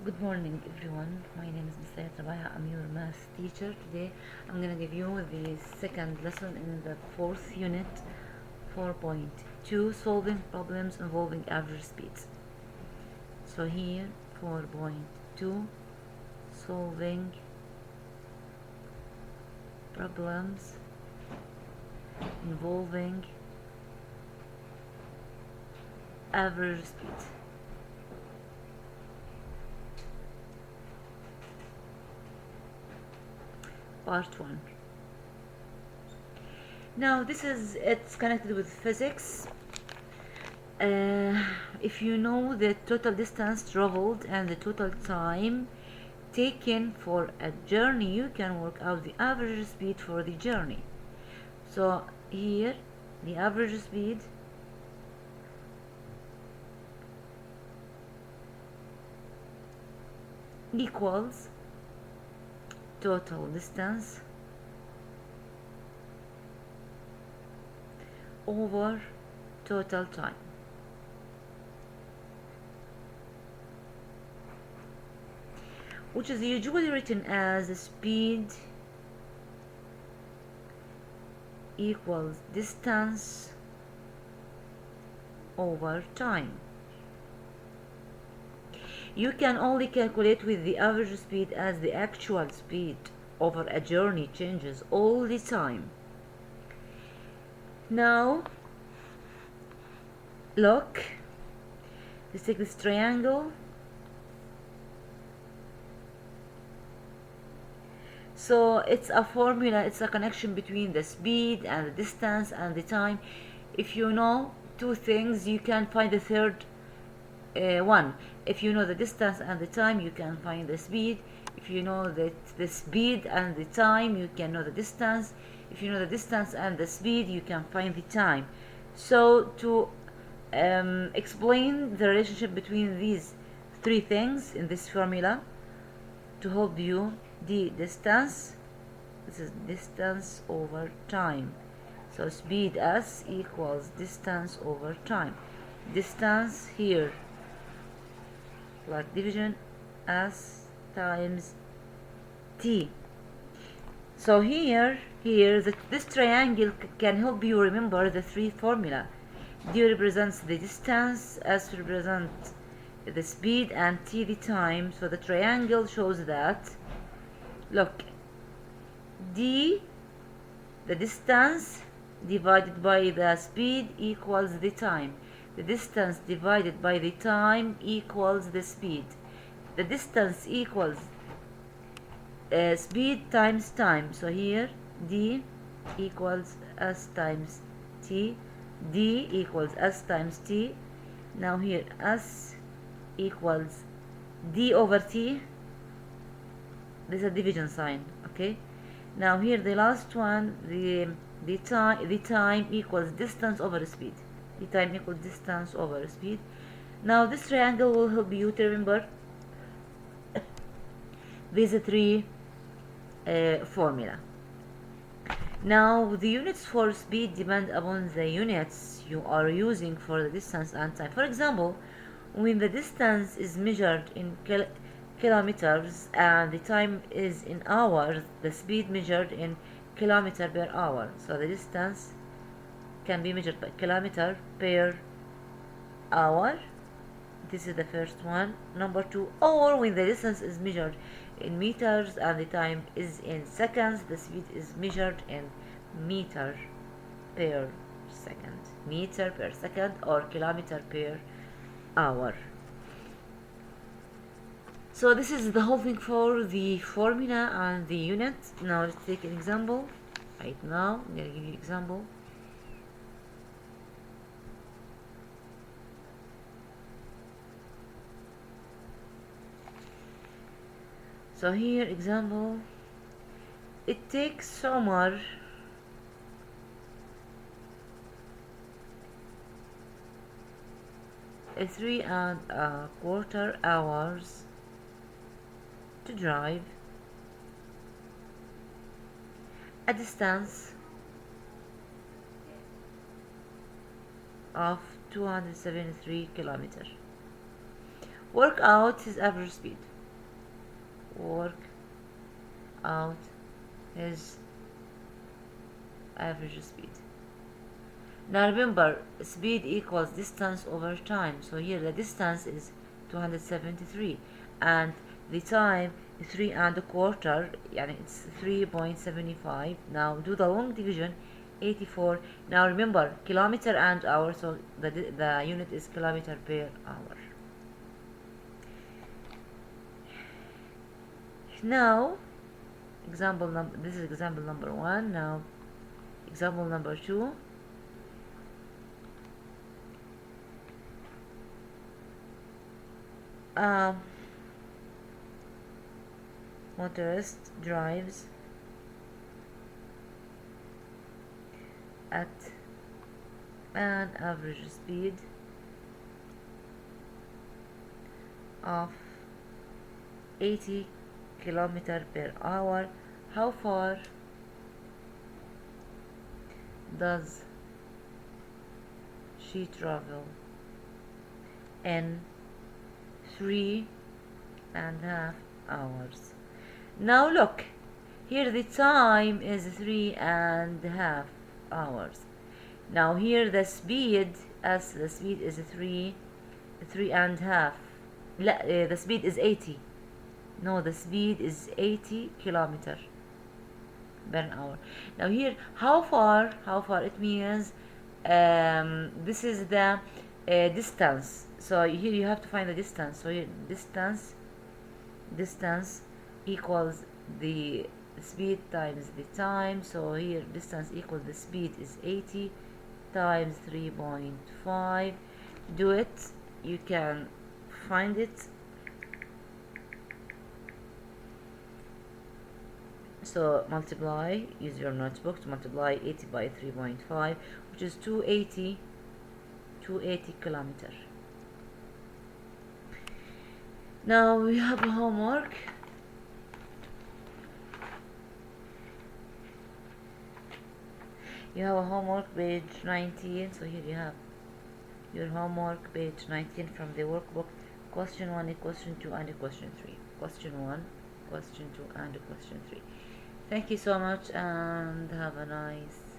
Good morning, everyone. My name is Ayat Rabai. I'm your math teacher. Today, I'm going to give you the second lesson in the fourth unit, 4.2, solving problems involving average speeds. So here, 4.2, solving problems involving average speeds. Part 1. Now it's connected with physics. If you know the total distance traveled and the total time taken for a journey, you can work out the average speed for the journey. So here the average speed equals total distance over total time. Which is usually written as speed equals distance over time. You can only calculate with the average speed as the actual speed over a journey changes all the time. Now, look, let's take this triangle. So it's a formula, it's a connection between the speed and the distance and the time. If you know two things, you can find the third one. If you know the distance and the time, you can find the speed. If you know the speed and the time, you can know the distance. If you know the distance and the speed, you can find the time. So to explain the relationship between these three things in this formula, to help you, the distance, this is distance over time. So speed s equals distance over time. Distance here like division s times t. So here this triangle can help you remember the three formula. D represents the distance, s represents the speed, and t the time. So the triangle shows that, look, d, the distance divided by the speed equals the time. The distance divided by the time equals the speed. The distance equals speed times time. So here d equals s times t. D equals s times t. Now here s equals d over t. This is a division sign, okay? Now here the last one, the time equals distance over speed. The time equals distance over speed. Now this triangle will help you to remember these three formula. Now the units for speed depend upon the units you are using for the distance and time. For example, when the distance is measured in kilometers and the time is in hours, the speed measured in kilometer per hour. So the distance can be measured by kilometer per hour. This is the first one. Number two, or when the distance is measured in meters and the time is in seconds, the speed is measured in meter per second. Meter per second or kilometer per hour. So this is the whole thing for the formula and the unit. Now let's take an example. Right now, I'm going to give you an example. So here, example, it takes Omar 3.25 hours to drive a distance of 273 kilometers. Work out his average speed. work out his average speed. Now remember, speed equals distance over time. So here the distance is 273 and the time is 3 1/4, يعني it's 3.75. Now do the long division, 84. Now remember, kilometer and hour, so the unit is kilometer per hour. Now this is example number 1. Now example number 2. Motorist drives at an average speed of 80 kilometer per hour. How far does she travel in 3.5 hours? Now look, here the time is 3.5 hours. Now here the speed, as the speed is 3.5. The speed is 80. No, the speed is 80 kilometer per hour. Now here, how far? It means this is the distance. So here you have to find the distance. So here distance equals the speed times the time. So here distance equals the speed is 80 times 3.5. Do it. You can find it. So multiply, use your notebook to multiply 80 by 3.5, which is 280 kilometer. Now we have a homework. You have a homework page 19. So here you have your homework page 19 from the workbook. Question 1, a question 2, and a question 3. Question 1, question 2, and a question 3. Thank you so much and have a nice